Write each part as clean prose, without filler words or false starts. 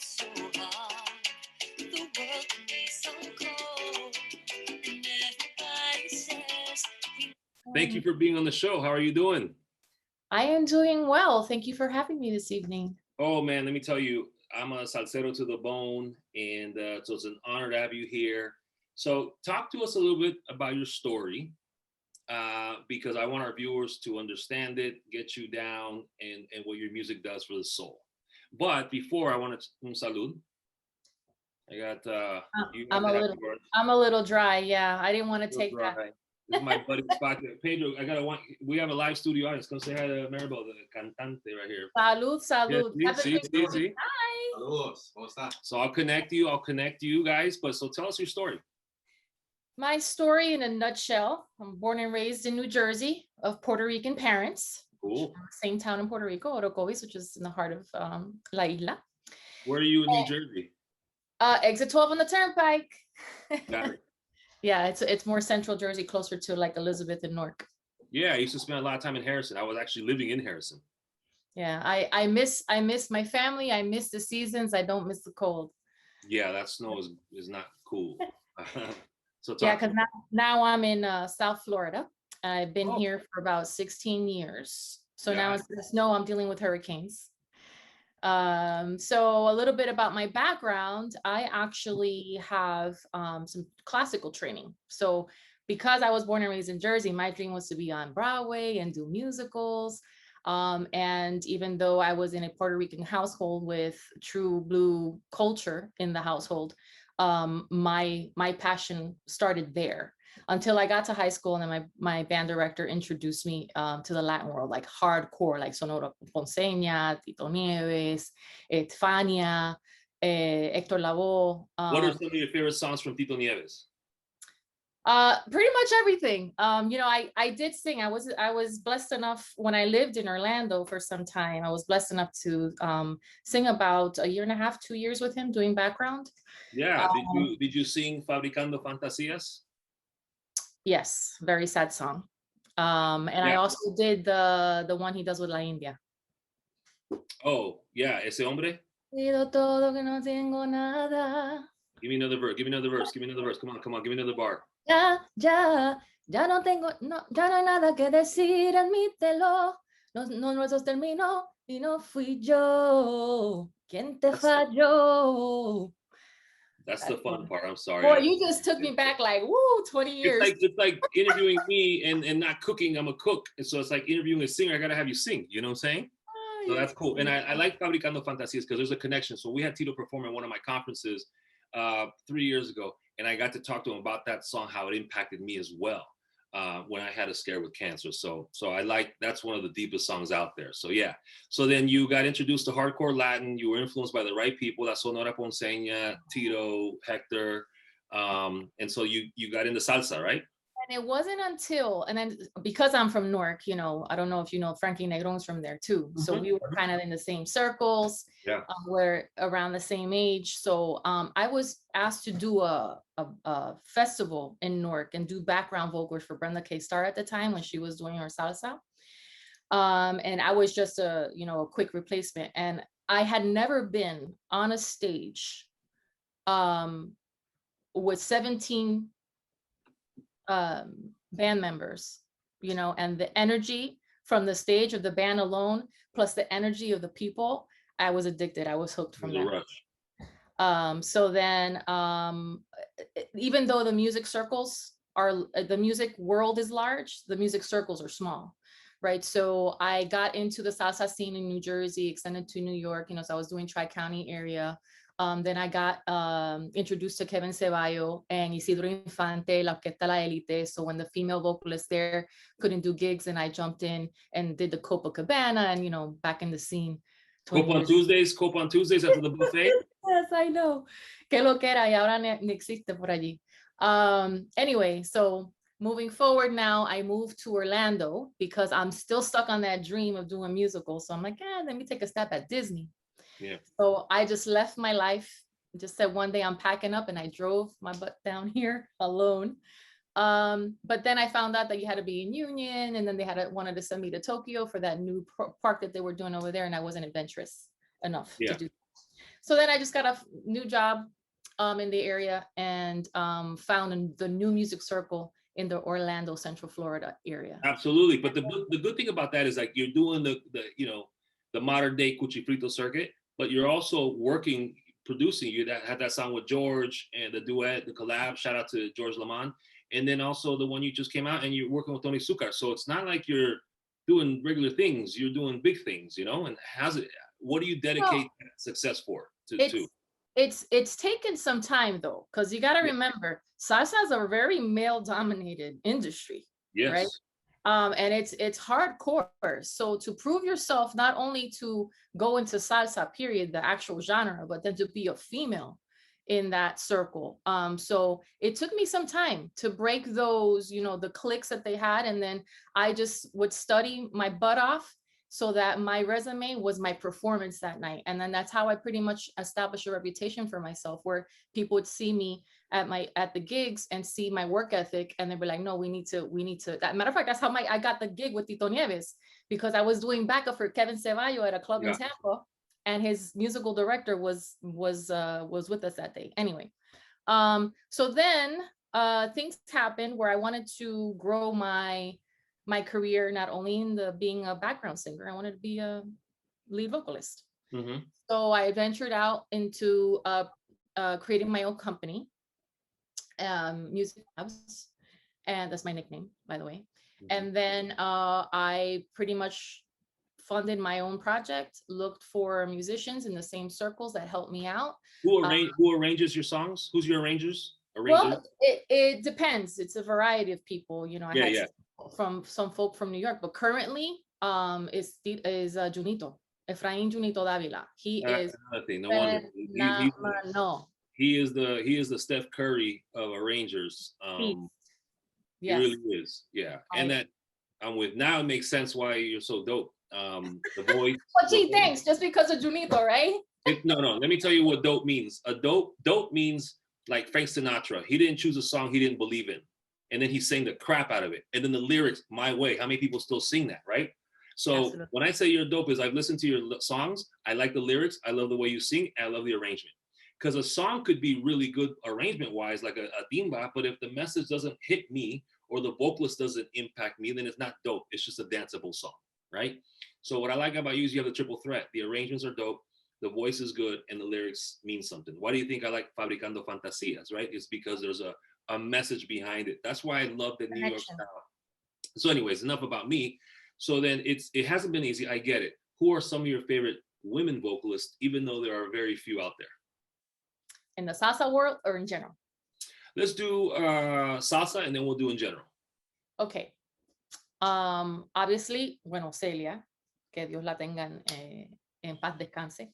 so hard. The world can be so cold. And everybody says thank you for being on the show. How are you doing? I am doing well. Thank you for having me this evening. Oh man, let me tell you, I'm a salsero to the bone, and so it's an honor to have you here. So, talk to us a little bit about your story, because I want our viewers to understand it, get you down, and what your music does for the soul. But before, I want to un salud. I got you I'm got a to have little yours. I'm a little dry. Yeah, I didn't want to Real take that. dry. This is my buddy Spot. Pedro, we have a live studio audience. Come say hi to Maribel, the cantante right here. Salud, Yes, salud. Have a see, good see, evening. see. Hi. Saludos, ¿cómo está? So I'll connect you guys. But so tell us your story. My story in a nutshell. I'm born and raised in New Jersey of Puerto Rican parents. Cool. Same town in Puerto Rico, Orocovis, which is in the heart of La Isla. Where are you in New Jersey? Exit 12 on the turnpike. Got it. Yeah, it's more central Jersey, closer to like Elizabeth and Newark. Yeah, I used to spend a lot of time in Harrison. I was actually living in Harrison. Yeah, I miss my family. I miss the seasons. I don't miss the cold. Yeah, that snow is not cool. So Yeah, talk. because now I'm in South Florida. I've been Oh. here for about 16 years. So now Got instead of snow, I'm dealing with hurricanes. So a little bit about my background. I actually have some classical training. So because I was born and raised in Jersey, my dream was to be on Broadway and do musicals. And even though I was in a Puerto Rican household with true blue culture in the household, my passion started there until I got to high school. And then my band director introduced me to the Latin world, like hardcore, like Sonora Ponceña, Tito Nieves, Fania, Hector Lavoe. What are some of your favorite songs from Tito Nieves? Pretty much everything. I did sing. I was blessed enough when I lived in Orlando for some time. I was blessed enough to sing about a year and a half, 2 years with him doing background. Yeah. Did you sing Fabricando Fantasías? Yes, very sad song. And yeah. I also did the one he does with La India. Oh, yeah, Ese Hombre. Pido todo que no tengo nada. Give me another verse. Give me another verse. Give me another verse. Come on. Give me another bar. Ya no tengo, no, ya no hay nada que decir, admítelo. No nuestro terminó y no fui yo quien te falló. That's the fun part. I'm sorry. Boy, you just took me back like, woo, 20 years. It's like interviewing me and not cooking. I'm a cook. And so it's like interviewing a singer. I got to have you sing. You know what I'm saying? So that's cool. And I like Fabricando Fantasias because there's a connection. So we had Tito perform at one of my conferences 3 years ago. And I got to talk to him about that song, how it impacted me as well when I had a scare with cancer. So I like, that's one of the deepest songs out there. So yeah. So then you got introduced to hardcore Latin. You were influenced by the right people, La Sonora Ponceña, Tito, Hector. And so you got into salsa, right? And it wasn't until, and then because I'm from Newark, I don't know if you know, Frankie Negron's from there too. So we were kind of in the same circles. Yeah. We're around the same age. So I was asked to do a festival in Newark and do background vocals for Brenda K. Starr at the time when she was doing her salsa. And I was just a quick replacement. And I had never been on a stage with 17 band members, and the energy from the stage of the band alone, plus the energy of the people, I was addicted. I was hooked from that. So then, even though the music world is large, the music circles are small, right? So I got into the salsa scene in New Jersey, extended to New York, so I was doing Tri-County area. Then I got introduced to Kevin Ceballo and Isidro Infante, La Orquesta La Elite. So when the female vocalists there couldn't do gigs, and I jumped in and did the Copacabana and, back in the scene. Cope on Tuesdays after the buffet? Yes, I know. Que lo que era, y ahora ni existe por allí. Anyway, so moving forward now, I moved to Orlando because I'm still stuck on that dream of doing musicals. So I'm like, let me take a step at Disney. Yeah. So I just left my life, just said one day I'm packing up, and I drove my butt down here alone. But then I found out that you had to be in Union, and then they wanted to send me to Tokyo for that new park that they were doing over there, and I wasn't adventurous enough to do. So then I just got a new job in the area and found the new music circle in the Orlando, Central Florida area. Absolutely. But the good thing about that is like you're doing the the modern day Cuchifrito circuit, but you're also working, producing. You that had that song with George and the duet, the collab. Shout out to George Lamont. And then also the one you just came out and you're working with Tony Sucar. So it's not like you're doing regular things, you're doing big things, and what do you dedicate success for to? It's taken some time though, because you got to remember salsa is a very male dominated industry. Yes. Right. And it's hardcore. So to prove yourself, not only to go into salsa period, the actual genre, but then to be a female in that circle. So it took me some time to break those, the cliques that they had. And then I just would study my butt off so that my resume was my performance that night. And then that's how I pretty much established a reputation for myself, where people would see me at the gigs and see my work ethic. And they'd be like, no, we need to, that matter of fact, that's how I got the gig with Tito Nieves, because I was doing backup for Kevin Ceballo at a club in Tampa. And his musical director was with us that day. Anyway, so then things happened where I wanted to grow my career, not only in being a background singer, I wanted to be a lead vocalist. Mm-hmm. So I ventured out into creating my own company, Music Labs, and that's my nickname, by the way. Mm-hmm. And then I pretty much funded my own project, looked for musicians in the same circles that helped me out. Who arranges your songs? Who's your arruners? Well, it depends. It's a variety of people. I had from some folk from New York, but currently is Junito, Efrain Junito Davila. He is no wonder. He is the Steph Curry of arrangers. He really is. Yeah. And that I'm with now, it makes sense why you're so dope. The voice. Well, gee, thanks. Just because of Junito, right? No. Let me tell you what dope means. Dope means like Frank Sinatra. He didn't choose a song he didn't believe in, and then he sang the crap out of it. And then the lyrics, my way. How many people still sing that, right? So absolutely. When I say you're dope, is I've listened to your songs. I like the lyrics. I love the way you sing. And I love the arrangement. Because a song could be really good arrangement-wise, like a timba, but if the message doesn't hit me or the vocalist doesn't impact me, then it's not dope. It's just a danceable song, right? So what I like about you is you have the triple threat. The arrangements are dope, the voice is good, and the lyrics mean something. Why do you think I like Fabricando Fantasias, right? It's because there's a message behind it. That's why I love the New York style. So anyways, enough about me. So then it hasn't been easy, I get it. Who are some of your favorite women vocalists, even though there are very few out there? In the salsa world or in general? Let's do salsa and then we'll do in general. Okay. Obviously, bueno, Celia, que Dios la tenga en paz descanse,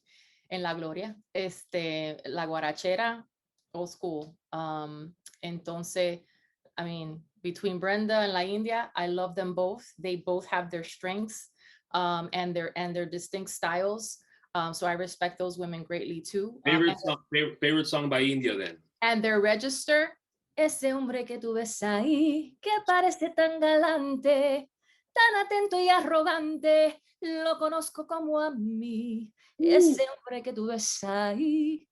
en la gloria. La guarachera, old school. Entonces, I mean, between Brenda and La India, I love them both. They both have their strengths and their distinct styles. So I respect those women greatly too. Favorite song by India then? And their register. Ese hombre que tú ves ahí, que parece tan galante, tan atento y arrogante, lo conozco como a mí. Ese hombre que tú ves ahí.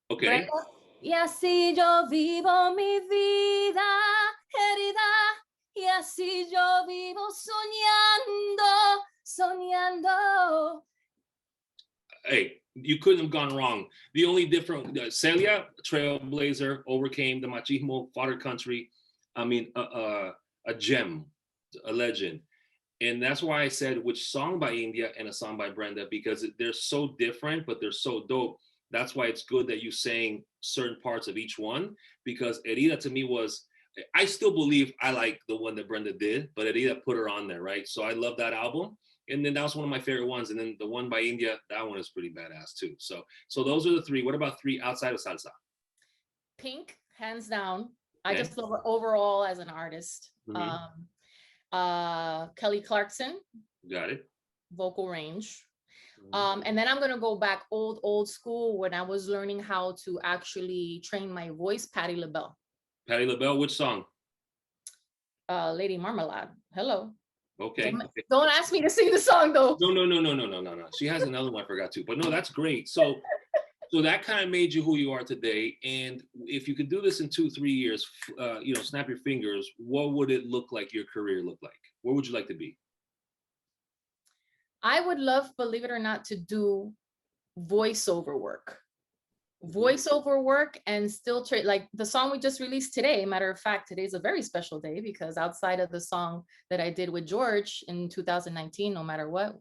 Okay. Brenda? Y así yo vivo mi vida herida, y así yo vivo soñando. Hey, you couldn't have gone wrong. The only different, Celia, trailblazer, overcame the machismo, fought her country. I mean, a gem, a legend. And that's why I said which song by India and a song by Brenda, because they're so different, but they're so dope. That's why it's good that you sang certain parts of each one, because Herida to me was, I still believe I like the one that Brenda did, but Herida put her on there, right? So I love that album. And then that was one of my favorite ones. And then the one by India, that one is pretty badass too. So those are the three. What about three outside of salsa? Pink, hands down. I just love her overall as an artist. Mm-hmm. Kelly Clarkson. Got it. Vocal range. Mm-hmm. And then I'm going to go back old school when I was learning how to actually train my voice, Patti LaBelle. Patti LaBelle, which song? Lady Marmalade. Hello. Okay. Don't ask me to sing the song though. No. She has another one I forgot to, but no, that's great. So So that kind of made you who you are today. And if you could do this in 2, 3 years, snap your fingers, what would it look like? Your career look like? Where would you like to be? I would love, believe it or not, to do voiceover work. Mhm. Voiceover work and still trade, like the song we just released today. Matter of fact, today's a very special day because outside of the song that I did with George in 2019, No Matter What,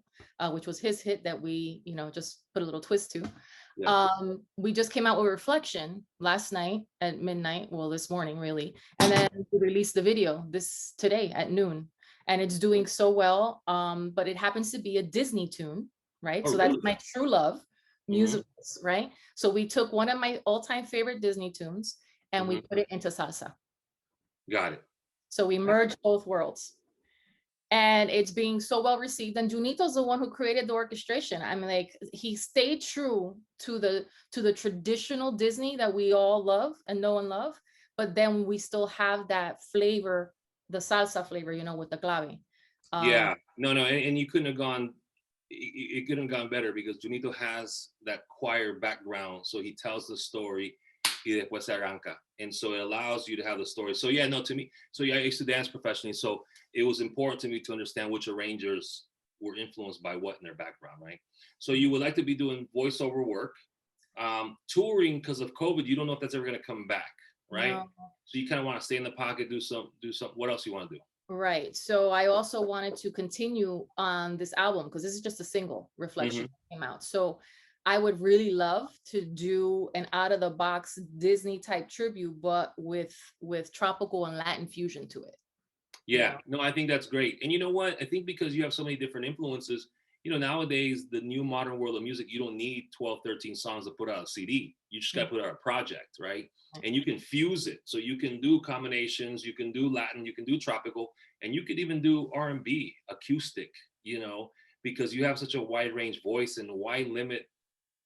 which was his hit that we, just put a little twist to. Yeah. We just came out with Reflection last night at midnight, well, this morning really, and then we released the video today at noon, and it's doing so well. But it happens to be a Disney tune, right? Oh, So that's really? my true love, Hmm. musicals, right? So we took one of my all-time favorite Disney tunes and we Hmm. put it into salsa. Got it. So we merged both worlds. And it's being so well received. And Junito's the one who created the orchestration. I mean, like, he stayed true to the traditional Disney that we all love and know and love, but then we still have that flavor, the salsa flavor, with the clave. Yeah. No, no, and you couldn't have gone. It couldn't have gone better because Junito has that choir background, so he tells the story, y después se arranca, and so it allows you to have the story. So yeah, no, to me, so yeah, I used to dance professionally, so it was important to me to understand which arrangers were influenced by what in their background, right? So you would like to be doing voiceover work, touring because of COVID. You don't know if that's ever going to come back, right? No. So you kind of want to stay in the pocket, do some. What else you want to do? Right. So I also wanted to continue on this album because this is just a single, Reflection, Hmm. that came out. So I would really love to do an out of the box Disney type tribute, but with tropical and Latin fusion to it. Yeah, no, I think that's great. And you know what? I think because you have so many different influences, nowadays, the new modern world of music, you don't need 12, 13 songs to put out a CD. You just got to put out a project, right? And you can fuse it. So you can do combinations, you can do Latin, you can do tropical, and you could even do R&B, acoustic, because you have such a wide range voice and wide limit.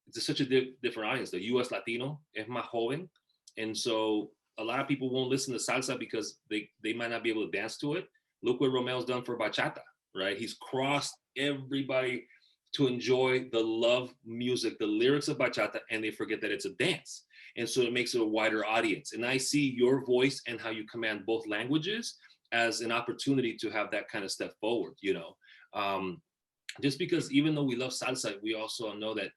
It's such a different audience. The US Latino es más joven. And so a lot of people won't listen to salsa because they might not be able to dance to it. Look what Romel's done for bachata, right? He's crossed everybody to enjoy the love music, the lyrics of bachata, and they forget that it's a dance. And so it makes it a wider audience. And I see your voice and how you command both languages as an opportunity to have that kind of step forward, just because even though we love salsa, we also know that,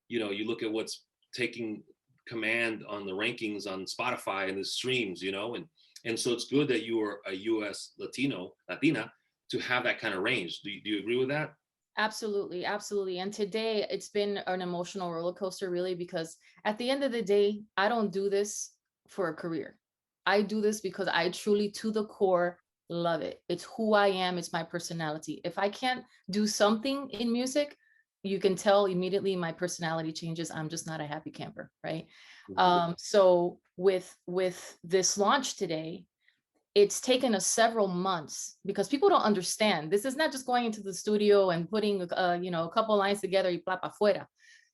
you look at what's taking command on the rankings on Spotify and the streams, and so it's good that you are a US Latina to have that kind of range. Do you agree with that? Absolutely, absolutely. And today it's been an emotional roller coaster, really, because at the end of the day, I don't do this for a career. I do this because I truly, to the core, love it. It's who I am, it's my personality. If I can't do something in music, you can tell immediately my personality changes. I'm just not a happy camper, right? Mhm. So with this launch today, it's taken us several months because people don't understand. This is not just going into the studio and putting a couple lines together y bla pa fuera.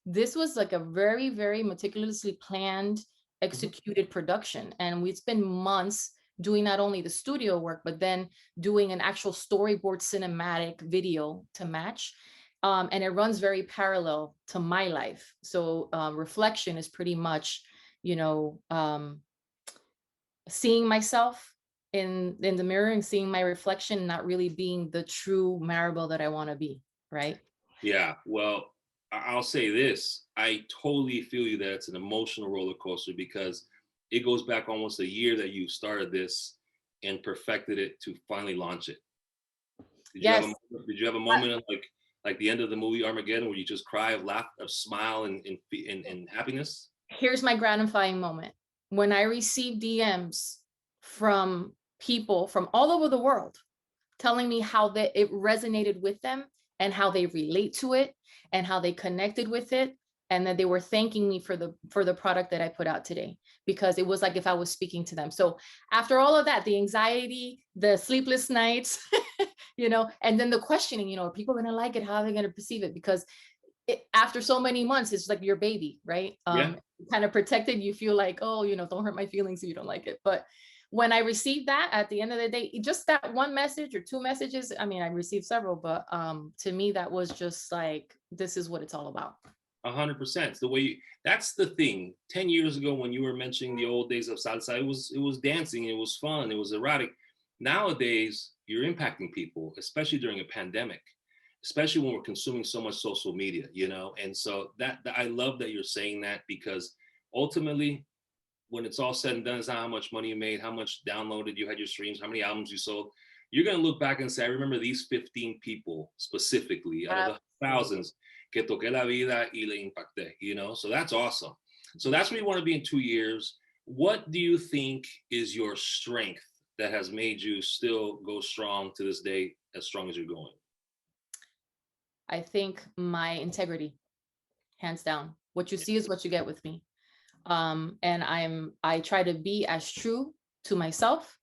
This was like a very, very meticulously planned, Mhm. executed production. And we spent months doing not only the studio work, but then doing an actual storyboard cinematic video to match. And it runs very parallel to my life. So Reflection is pretty much, you know, seeing myself in the mirror and seeing my reflection, not really being the true Maribel that I want to be, right? Yeah, well, I'll say this. I totally feel you that it's an emotional roller coaster because it goes back almost a year that you started this and perfected it to finally launch it. Yes. Did you have a moment of like the end of the movie Armageddon where you just cry of laugh, of smile and happiness? Here's my gratifying moment. When I receive DMs from people from all over the world telling me how it resonated with them and how they relate to it and how they connected with it, and that they were thanking me for the product that I put out today, because it was like if I was speaking to them. So after all of that, the anxiety, the sleepless nights, and then the questioning, are people going to like it? How are they going to perceive it? Because after so many months, it's like your baby, right? Yeah. Kind of protected. You feel like, oh, don't hurt my feelings if you don't like it. But when I received that, at the end of the day, just that one message or two messages, I mean, I received several, but to me, that was just like, this is what it's all about. 100%. It's the way that's the thing. 10 years ago, when you were mentioning the old days of salsa, it was dancing, it was fun, it was erotic. Nowadays, you're impacting people, especially during a pandemic, especially when we're consuming so much social media, And so that I love that you're saying that, because ultimately, when it's all said and done, it's not how much money you made, how much downloaded you had your streams, how many albums you sold. You're going to look back and say, I remember these 15 people specifically out of the thousands que toqué la vida y le impacté, So that's awesome. So that's where you want to be in 2 years. What do you think is your strength that has made you still go strong to this day, as strong as you're going? I think my integrity, hands down. What you see is what you get with me. And I try to be as true to myself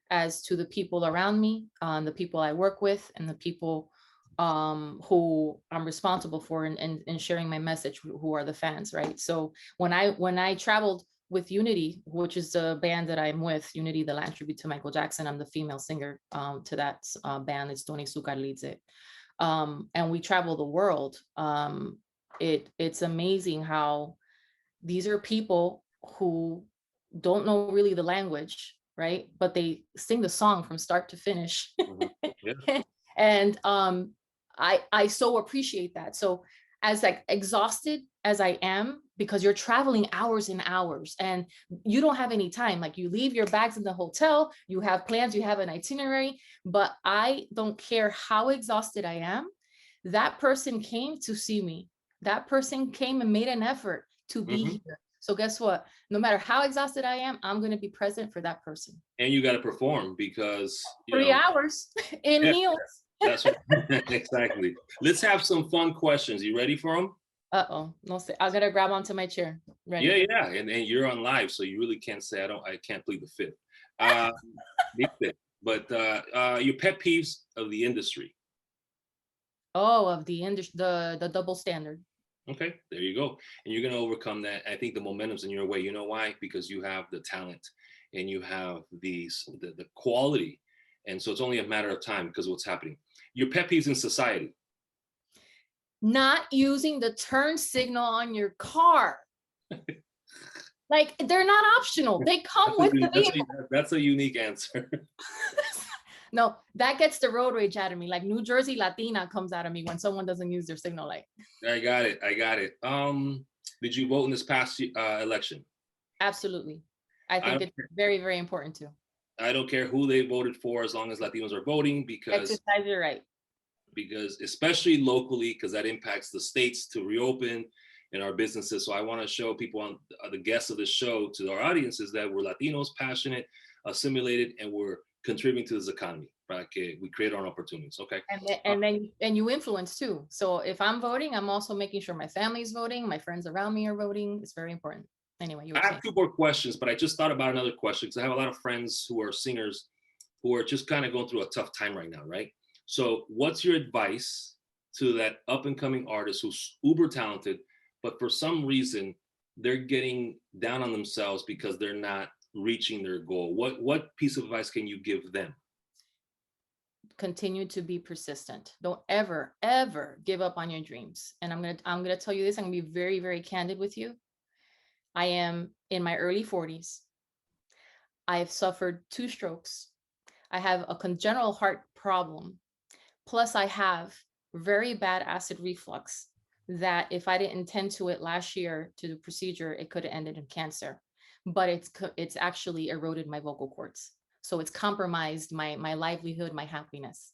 as to the people around me, the people I work with, and the people who I'm responsible for and sharing my message, who are the fans, right? So when I traveled with Unity, which is the band that I'm with, Unity, the land tribute to Michael Jackson, I'm the female singer to that band. It's Tony Zucker leads it. And we travel the world. It's amazing how these are people who don't know really the language, right? But they sing the song from start to finish. Yeah. And I so appreciate that. So as like exhausted as I am, because you're traveling hours and hours and you don't have any time, like you leave your bags in the hotel, you have plans, you have an itinerary, but I don't care how exhausted I am. That person came to see me. That person came and made an effort to be here. So guess what? No matter how exhausted I am, I'm going to be present for that person. And you got to perform, because 3 hours in heels. That's right. Exactly. Let's have some fun questions. You ready for them? Uh-oh. No, I gotta grab onto my chair. Ready? Yeah. And you're on live, so you really can't say I can't plead the fifth. But your pet peeves of the industry. Oh, of the industry, the double standard. Okay, there you go. And you're gonna overcome that. I think the momentum's in your way. You know why? Because you have the talent and you have the quality. And so it's only a matter of time because of what's happening. Your pet peeves in society. Not using the turn signal on your car. Like, they're not optional. They come with the vehicle. That's a unique answer. No, that gets the road rage out of me. Like New Jersey Latina comes out of me when someone doesn't use their signal light. I got it. Did you vote in this past election? Absolutely. I think it's very, very important too. I don't care who they voted for, as long as Latinos are voting, because exercise your right. Because especially locally, because that impacts the states to reopen and our businesses. So I want to show people, on the guests of the show, to our audiences, that we're Latinos, passionate, assimilated, and we're contributing to this economy. Right? Okay, we create our own opportunities. Okay. And then you influence too. So if I'm voting, I'm also making sure my family's voting, my friends around me are voting. It's very important. Anyway, I have 2 more questions, but I just thought about another question, because I have a lot of friends who are singers who are just kind of going through a tough time right now, right? So what's your advice to that up and coming artist who's uber talented, but for some reason they're getting down on themselves because they're not reaching their goal? What piece of advice can you give them? Continue to be persistent. Don't ever, ever give up on your dreams. And I'm gonna tell you this. I'm gonna be very, very candid with you. I am in my early 40s. I have suffered 2 strokes. I have a congenital heart problem. Plus, I have very bad acid reflux that if I didn't tend to it last year to the procedure, it could have ended in cancer. But it's actually eroded my vocal cords. So it's compromised my livelihood, my happiness.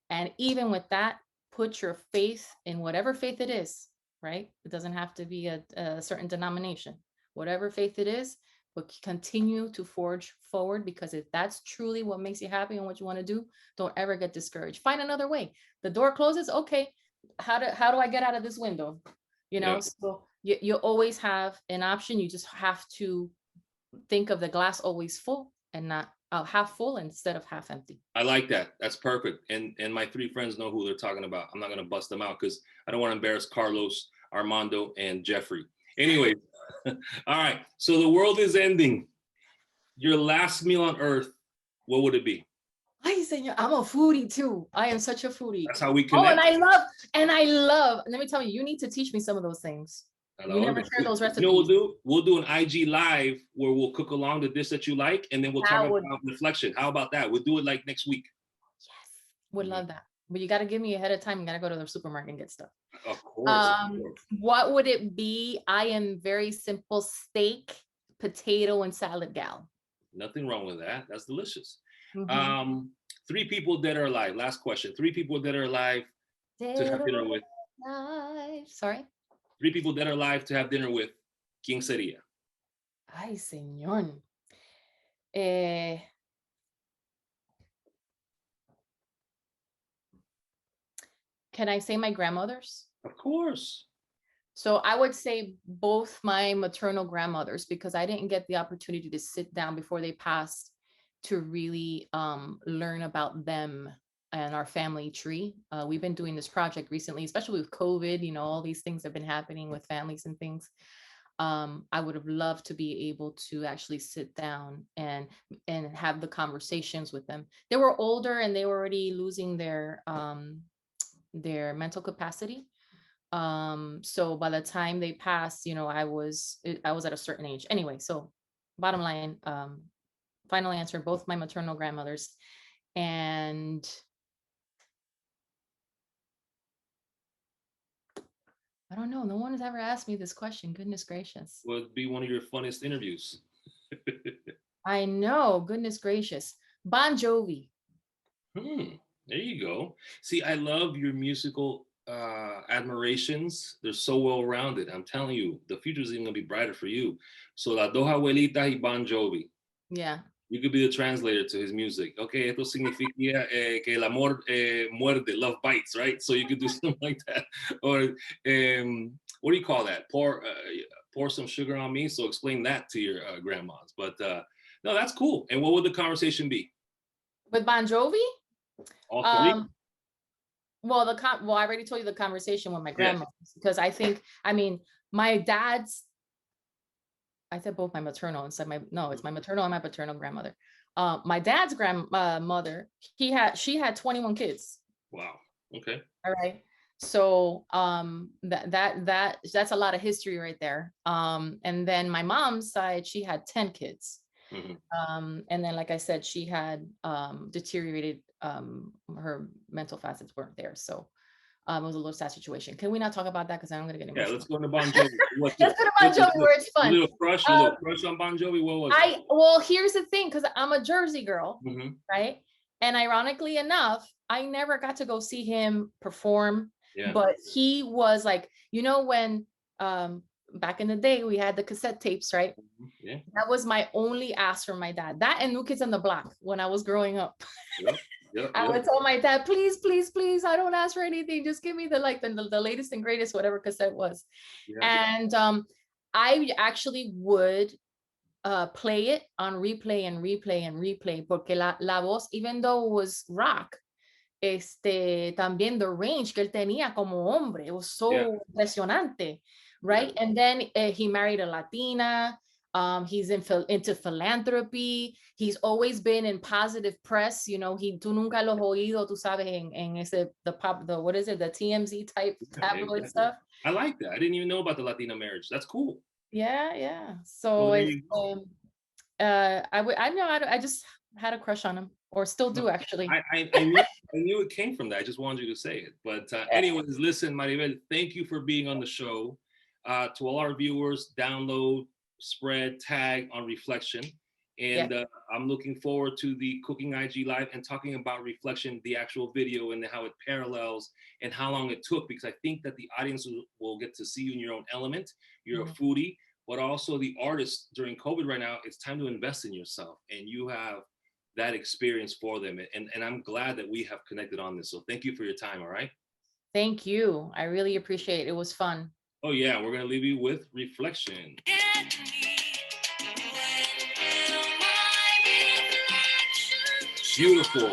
And even with that, put your faith in whatever faith it is, right? It doesn't have to be a certain denomination. Whatever faith it is, but continue to forge forward, because if that's truly what makes you happy and what you want to do, don't ever get discouraged. Find another way. The door closes. Okay, how do I get out of this window? So you always have an option. You just have to think of the glass always full and not half full instead of half empty. I like that. That's perfect. And my 3 friends know who they're talking about. I'm not going to bust them out because I don't want to embarrass Carlos, Armando, and Jeffrey. Anyway, all right. So the world is ending. Your last meal on earth, what would it be? Ay, señor, I'm a foodie too. I am such a foodie. That's how we Oh, connect. and I love, let me tell you, you need to teach me some of those things. You never share those recipes. You know what we'll do? We'll do an IG live where we'll cook along the dish that you like, and then we'll talk about reflection. How about that? We'll do it like next week. Yes, would love that. But you got to give me ahead of time. You got to go to the supermarket and get stuff. Of course. What would it be? I am very simple: steak, potato, and salad gal. Nothing wrong with that. That's delicious. 3 people dead or alive. Last question. 3 people dead or alive to have dinner with. Sorry. 3 people dead or alive to have dinner with. ¿Quién sería? Ay, señor. Can I say my grandmothers? Of course. So I would say both my maternal grandmothers, because I didn't get the opportunity to sit down before they passed to really learn about them and our family tree. We've been doing this project recently, especially with COVID, you know, all these things have been happening with families and things. I would have loved to be able to actually sit down and have the conversations with them. They were older and they were already losing their mental capacity. So by the time they passed, you know, I was at a certain age anyway. So bottom line, final answer, both my maternal grandmothers. And I don't know, no one has ever asked me this question. Goodness gracious. Well, it'd be one of your funniest interviews. I know, goodness gracious. Bon Jovi. There you go. See, I love your musical admirations. They're so well rounded. I'm telling you, the future is even gonna be brighter for you. So La Dos Abuelitas y Bon Jovi. Yeah. You could be the translator to his music. Okay, esto significa que el amor muerde, love bites, right? So you could do something like that. Or what do you call that? Pour some sugar on me. So explain that to your grandmas. But no, that's cool. And what would the conversation be? With Bon Jovi? All 3? Well, I already told you the conversation with my grandma, because I think, I mean, my dad's, I said both my maternal and said it's my maternal and my paternal grandmother. My dad's grandmother, she had 21 kids. Wow. Okay. All right. So that's a lot of history right there. And then my mom's side, she had 10 kids. And then, like I said, she had deteriorated, her mental facets weren't there. So it was a little sad situation. Can we not talk about that? Because I'm going to get emotional. Yeah, let's go to Bon Jovi. Let's go to Bon Jovi where it's fun. A little crush on Bon Jovi. What was it? Well, here's the thing, because I'm a Jersey girl, right? And ironically enough, I never got to go see him perform. Yeah. But he was like, you know, when back in the day we had the cassette tapes, right? Yeah. That was my only ask from my dad. That and New Kids on the Block when I was growing up. Yep. I would tell my dad, please, please, please, I don't ask for anything. Just give me the latest and greatest, whatever cassette was. Yeah. And I actually would play it on replay and replay and replay, porque la voz, even though it was rock, también the range que él tenía como hombre, it was so impresionante, right? Yeah. And then he married a Latina. He's into philanthropy. He's always been in positive press. You know, tú nunca lo has oído, tú sabes, en ese, what is it, the TMZ type tabloid stuff. I like that. I didn't even know about the Latina marriage. That's cool. Yeah. So I just had a crush on him, or still do, actually. I knew it came from that. I just wanted you to say it. But anyways, listen, Maribel, thank you for being on the show. To all our viewers, download, spread, tag on Reflection. And I'm looking forward to the Cooking IG Live and talking about Reflection, the actual video, and how it parallels and how long it took, because I think that the audience will get to see you in your own element. You're a foodie, but also the artist during COVID right now. It's time to invest in yourself, and you have that experience for them. And I'm glad that we have connected on this. So thank you for your time. All right. Thank you. I really appreciate it. It was fun. Oh yeah. We're going to leave you with Reflection. Beautiful.